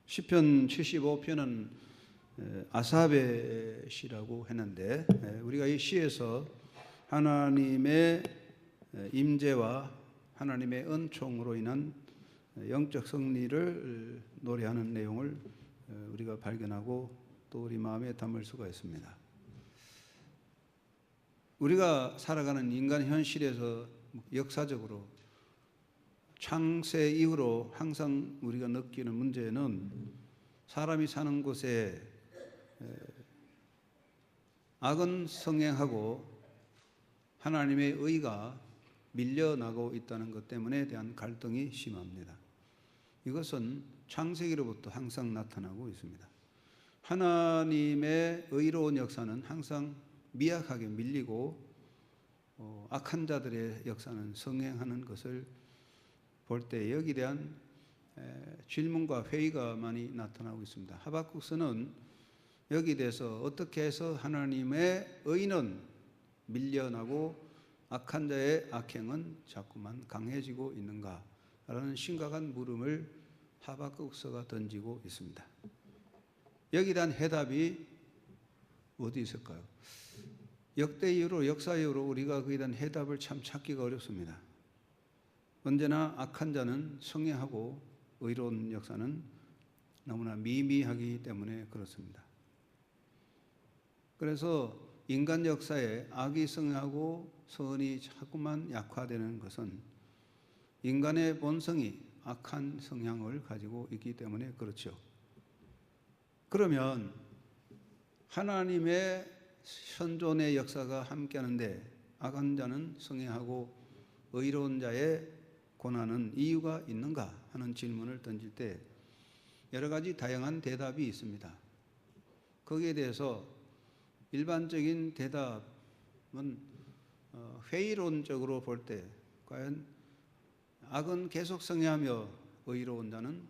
시편 75편은 아삽의 시라고 했는데, 우리가 이 시에서 하나님의 임재와 하나님의 은총으로 인한 영적 승리를 노래하는 내용을 우리가 발견하고 또 우리 마음에 담을 수가 있습니다. 우리가 살아가는 인간 현실에서 역사적으로 창세 이후로 항상 우리가 느끼는 문제는 사람이 사는 곳에 악은 성행하고 하나님의 의가 밀려나고 있다는 것 때문에 대한 갈등이 심합니다. 이것은 창세기로부터 항상 나타나고 있습니다. 하나님의 의로운 역사는 항상 미약하게 밀리고 악한 자들의 역사는 성행하는 것을 볼 때 여기에 대한 질문과 회의가 많이 나타나고 있습니다. 하박국서는 여기에 대해서 어떻게 해서 하나님의 의는 밀려나고 악한 자의 악행은 자꾸만 강해지고 있는가라는 심각한 물음을 하박국서가 던지고 있습니다. 여기에 대한 해답이 어디 있을까요? 역대 이후로 역사 이후로 우리가 그에 대한 해답을 참 찾기가 어렵습니다. 언제나 악한 자는 성행하고 의로운 역사는 너무나 미미하기 때문에 그렇습니다. 그래서 인간 역사에 악이 성행하고 선이 자꾸만 약화되는 것은 인간의 본성이 악한 성향을 가지고 있기 때문에 그렇죠. 그러면 하나님의 현존의 역사가 함께하는데 악한 자는 성행하고 의로운 자의 고난은 이유가 있는가 하는 질문을 던질 때 여러 가지 다양한 대답이 있습니다. 거기에 대해서 일반적인 대답은 회의론적으로 볼 때 과연 악은 계속 성행하며 의로운 자는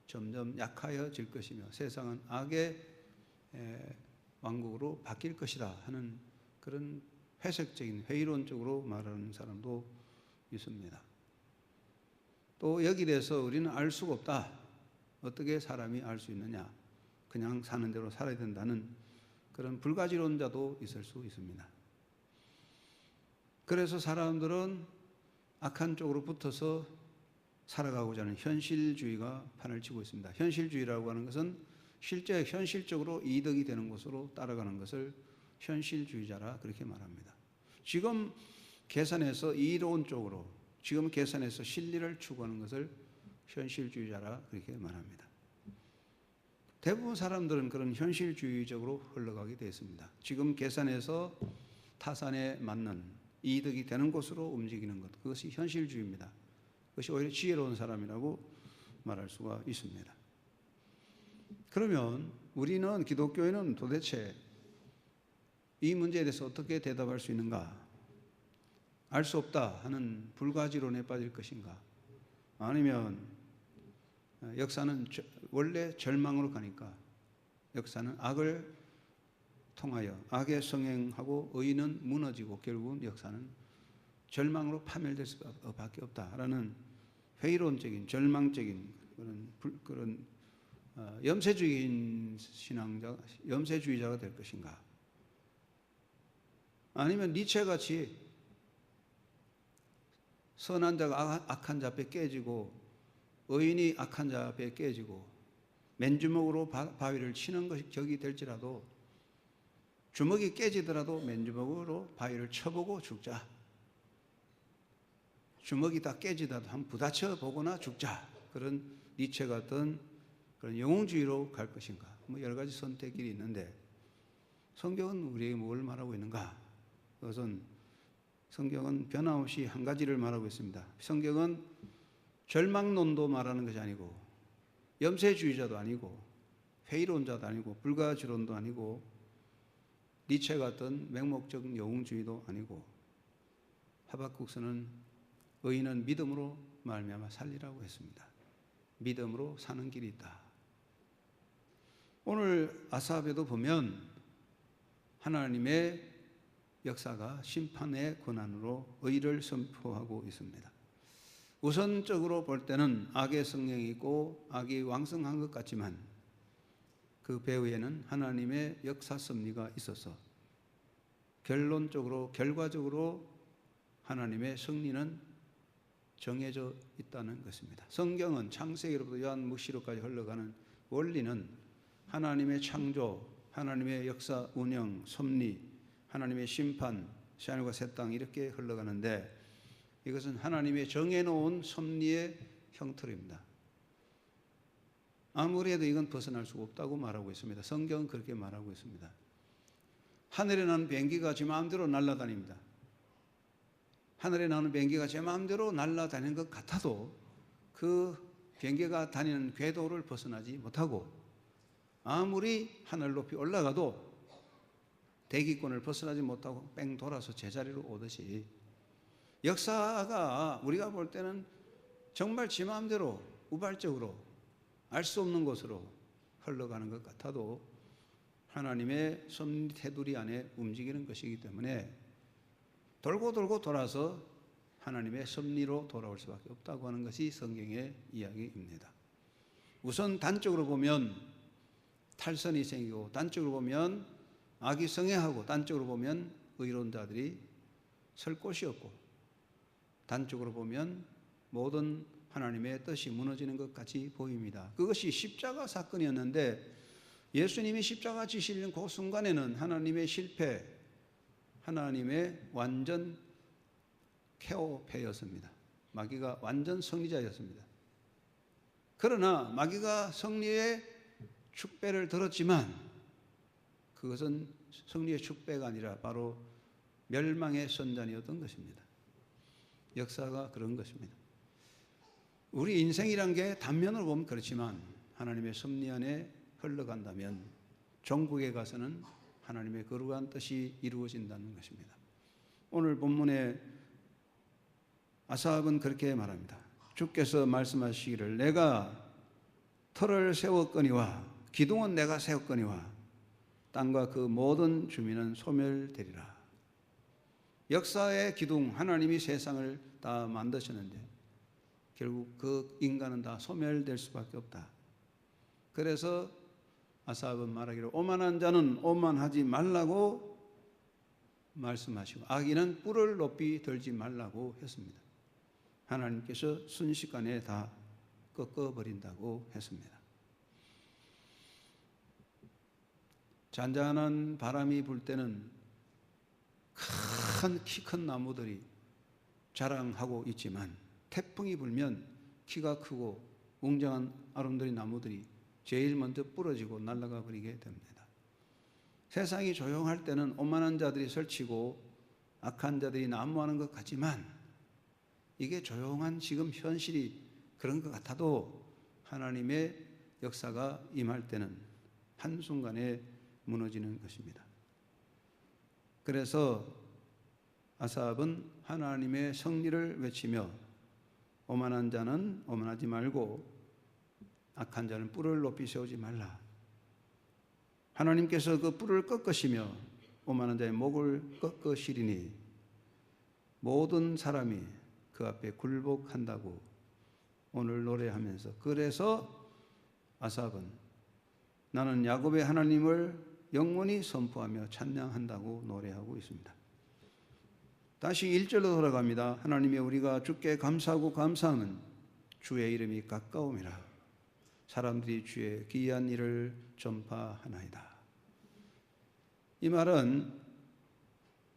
점점 약하여질 것이며 세상은 악의 왕국으로 바뀔 것이다 하는 그런 회색적인 회의론적으로 말하는 사람도 있습니다. 또 여기에 대해서 우리는 알 수가 없다. 어떻게 사람이 알 수 있느냐. 그냥 사는 대로 살아야 된다는 그런 불가지론자도 있을 수 있습니다. 그래서 사람들은 악한 쪽으로 붙어서 살아가고자 하는 현실주의가 판을 치고 있습니다. 현실주의라고 하는 것은 실제 현실적으로 이득이 되는 곳으로 따라가는 것을 현실주의자라 그렇게 말합니다. 지금 계산해서 이로운 쪽으로 지금 계산해서 실리를 추구하는 것을 현실주의자라 그렇게 말합니다. 대부분 사람들은 그런 현실주의적으로 흘러가게 되어 있습니다. 지금 계산해서 타산에 맞는 이득이 되는 곳으로 움직이는 것, 그것이 현실주의입니다. 그것이 오히려 지혜로운 사람이라고 말할 수가 있습니다. 그러면 우리는 기독교인은 도대체 이 문제에 대해서 어떻게 대답할 수 있는가? 알 수 없다 하는 불가지론에 빠질 것인가? 아니면 역사는 원래 절망으로 가니까 역사는 악을 통하여 악의 성행하고 의는 무너지고 결국은 역사는 절망으로 파멸될 수밖에 없다라는 회의론적인 절망적인 그런 염세주의인 신앙자, 염세주의자가 될 것인가? 아니면 니체같이 선한 자가 악한 자 앞에 깨지고 의인이 악한 자 앞에 깨지고 맨주먹으로 바위를 치는 것이 격이 될지라도 주먹이 깨지더라도 맨주먹으로 바위를 쳐보고 죽자. 주먹이 다 깨지더라도 한번 부딪혀 보거나 죽자. 그런 니체 같은 그런 영웅주의로 갈 것인가. 여러 가지 선택길이 있는데 성경은 우리에게 뭘 말하고 있는가? 그것은 성경은 변함없이 한 가지를 말하고 있습니다. 성경은 절망론도 말하는 것이 아니고 염세주의자도 아니고 회의론자도 아니고 불가지론도 아니고 니체 같은 맹목적 영웅주의도 아니고 하박국서는 의인은 믿음으로 말미암아 살리라고 했습니다. 믿음으로 사는 길이 있다. 오늘 아삽에도 보면 하나님의 역사가 심판의 권한으로 의를 선포하고 있습니다. 우선적으로 볼 때는 악의 성령이 있고 악이 왕성한 것 같지만 그 배후에는 하나님의 역사 섭리가 있어서 결과적으로 하나님의 승리는 정해져 있다는 것입니다. 성경은 창세기로부터 요한묵시록까지 흘러가는 원리는 하나님의 창조, 하나님의 역사 운영, 섭리, 하나님의 심판, 새하늘과 새 땅 이렇게 흘러가는데 이것은 하나님의 정해놓은 섭리의 형틀입니다. 아무리 해도 이건 벗어날 수가 없다고 말하고 있습니다. 성경은 그렇게 말하고 있습니다. 하늘에 나는 비행기가 제 마음대로 날아다닙니다. 하늘에 나는 비행기가 제 마음대로 날아다니는 것 같아도 그 비행기가 다니는 궤도를 벗어나지 못하고 아무리 하늘 높이 올라가도 대기권을 벗어나지 못하고 뺑 돌아서 제자리로 오듯이 역사가 우리가 볼 때는 정말 지 마음대로 우발적으로 알 수 없는 곳으로 흘러가는 것 같아도 하나님의 섭리 테두리 안에 움직이는 것이기 때문에 돌고 돌아서 하나님의 섭리로 돌아올 수밖에 없다고 하는 것이 성경의 이야기입니다. 우선 단적으로 보면 탈선이 생기고 단적으로 보면 악이 성행하고 단적으로 보면 의로운 자들이 설 곳이 없고 단적으로 보면 모든 하나님의 뜻이 무너지는 것 같이 보입니다. 그것이 십자가 사건이었는데 예수님이 십자가 지시는 그 순간에는 하나님의 실패, 하나님의 완전 케오패였습니다. 마귀가 완전 승리자였습니다. 그러나 마귀가 승리의 축배를 들었지만 그것은 승리의 축배가 아니라 바로 멸망의 선잔이었던 것입니다. 역사가 그런 것입니다. 우리 인생이란 게 단면으로 보면 그렇지만 하나님의 섭리 안에 흘러간다면 종국에 가서는 하나님의 거룩한 뜻이 이루어진다는 것입니다. 오늘 본문에 아삽은 그렇게 말합니다. 주께서 말씀하시기를 내가 터를 세웠거니와 기둥은 내가 세웠거니와 땅과 그 모든 주민은 소멸되리라. 역사의 기둥 하나님이 세상을 다 만드셨는데 결국 그 인간은 다 소멸될 수밖에 없다. 그래서 아삽은 말하기를 오만한 자는 오만하지 말라고 말씀하시고 악인은 뿔을 높이 들지 말라고 했습니다. 하나님께서 순식간에 다 꺾어버린다고 했습니다. 잔잔한 바람이 불 때는 키 큰 나무들이 자랑하고 있지만 태풍이 불면 키가 크고 웅장한 아름드린 나무들이 제일 먼저 부러지고 날아가 버리게 됩니다. 세상이 조용할 때는 오만한 자들이 설치고 악한 자들이 난무하는 것 같지만 이게 조용한 지금 현실이 그런 것 같아도 하나님의 역사가 임할 때는 한순간에 무너지는 것입니다. 그래서 아삽은 하나님의 승리를 외치며 오만한 자는 오만하지 말고 악한 자는 뿔을 높이 세우지 말라. 하나님께서 그 뿔을 꺾으시며 오만한 자의 목을 꺾으시리니 모든 사람이 그 앞에 굴복한다고 오늘 노래하면서 그래서 아삽은 나는 야곱의 하나님을 영원히 선포하며 찬양한다고 노래하고 있습니다. 다시 1절로 돌아갑니다. 하나님의 우리가 주께 감사하고 감사함은 주의 이름이 가까움이라 사람들이 주의 기이한 일을 전파하나이다. 이 말은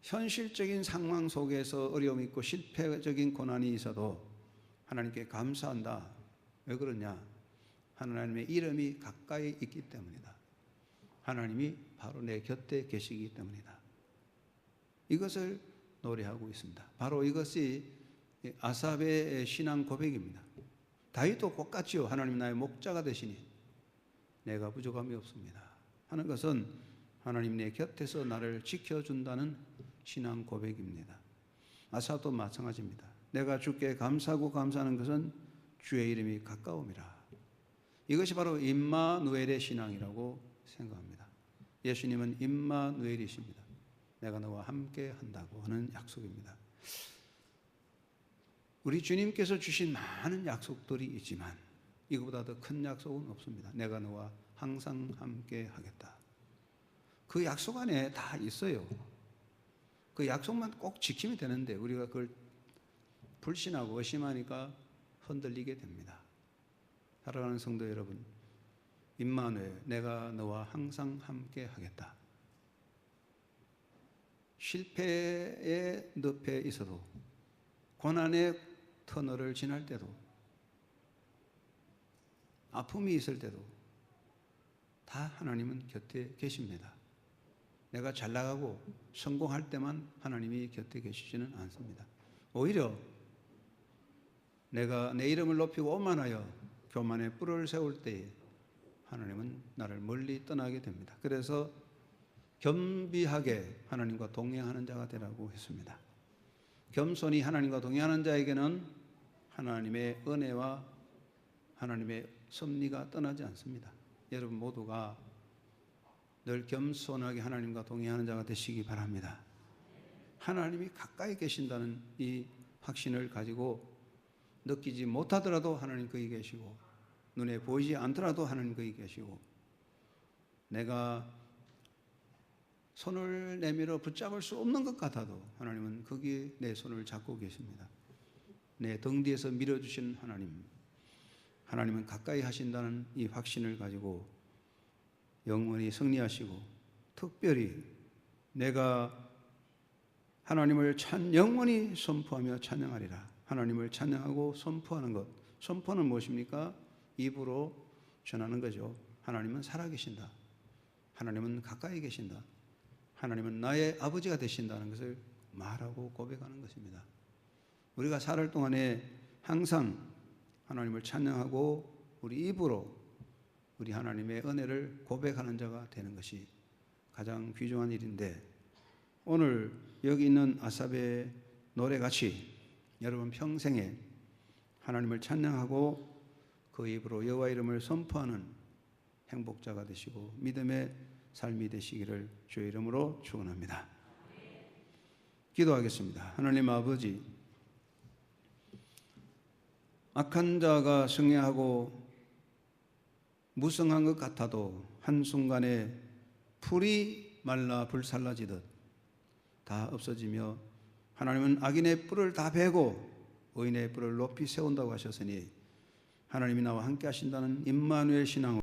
현실적인 상황 속에서 어려움이 있고 실패적인 고난이 있어도 하나님께 감사한다. 왜 그러냐? 하나님의 이름이 가까이 있기 때문이다. 하나님이 바로 내 곁에 계시기 때문이다. 이것을 노래하고 있습니다. 바로 이것이 아삽의 신앙 고백입니다. 다윗도 똑같지요. 하나님 나의 목자가 되시니 내가 부족함이 없습니다 하는 것은 하나님 내 곁에서 나를 지켜준다는 신앙 고백입니다. 아삽도 마찬가지입니다. 내가 주께 감사하고 감사하는 것은 주의 이름이 가까움이라. 이것이 바로 임마누엘의 신앙이라고 생각합니다. 예수님은 임마누엘이십니다. 내가 너와 함께 한다고 하는 약속입니다. 우리 주님께서 주신 많은 약속들이 있지만 이거보다 더 큰 약속은 없습니다. 내가 너와 항상 함께 하겠다. 그 약속 안에 다 있어요. 그 약속만 꼭 지키면 되는데 우리가 그걸 불신하고 의심하니까 흔들리게 됩니다. 사랑하는 성도 여러분, 임마누엘, 내가 너와 항상 함께 하겠다. 실패의 늪에 있어도, 고난의 터널을 지날 때도, 아픔이 있을 때도 다 하나님은 곁에 계십니다. 내가 잘 나가고 성공할 때만 하나님이 곁에 계시지는 않습니다. 오히려 내가 내 이름을 높이고 오만하여 교만의 뿔을 세울 때에 하나님은 나를 멀리 떠나게 됩니다. 그래서 겸비하게 하나님과 동행하는 자가 되라고 했습니다. 겸손히 하나님과 동행하는 자에게는 하나님의 은혜와 하나님의 섭리가 떠나지 않습니다. 여러분 모두가 늘 겸손하게 하나님과 동행하는 자가 되시기 바랍니다. 하나님이 가까이 계신다는 이 확신을 가지고 느끼지 못하더라도 하나님 거기 계시고 눈에 보이지 않더라도 하나님 거기 계시고 내가 손을 내밀어 붙잡을 수 없는 것 같아도 하나님은 거기에 내 손을 잡고 계십니다. 내 등 뒤에서 밀어주시는 하나님은 가까이 하신다는 이 확신을 가지고 영원히 승리하시고 특별히 내가 하나님을 영원히 선포하며 찬양하리라. 하나님을 찬양하고 선포하는 것. 선포는 무엇입니까? 입으로 전하는 거죠. 하나님은 살아계신다. 하나님은 가까이 계신다. 하나님은 나의 아버지가 되신다는 것을 말하고 고백하는 것입니다. 우리가 살 동안에 항상 하나님을 찬양하고 우리 입으로 우리 하나님의 은혜를 고백하는 자가 되는 것이 가장 귀중한 일인데 오늘 여기 있는 아삽의 노래같이 여러분 평생에 하나님을 찬양하고 그 입으로 여호와 이름을 선포하는 행복자가 되시고 믿음의 삶이 되시기를 주의 이름으로 축원합니다. 기도하겠습니다. 하나님 아버지, 악한 자가 승리하고 무성한 것 같아도 한순간에 풀이 말라 불살라지듯 다 없어지며 하나님은 악인의 뿔을 다 베고 의인의 뿔을 높이 세운다고 하셨으니 하나님이 나와 함께 하신다는 임마누엘 신앙으로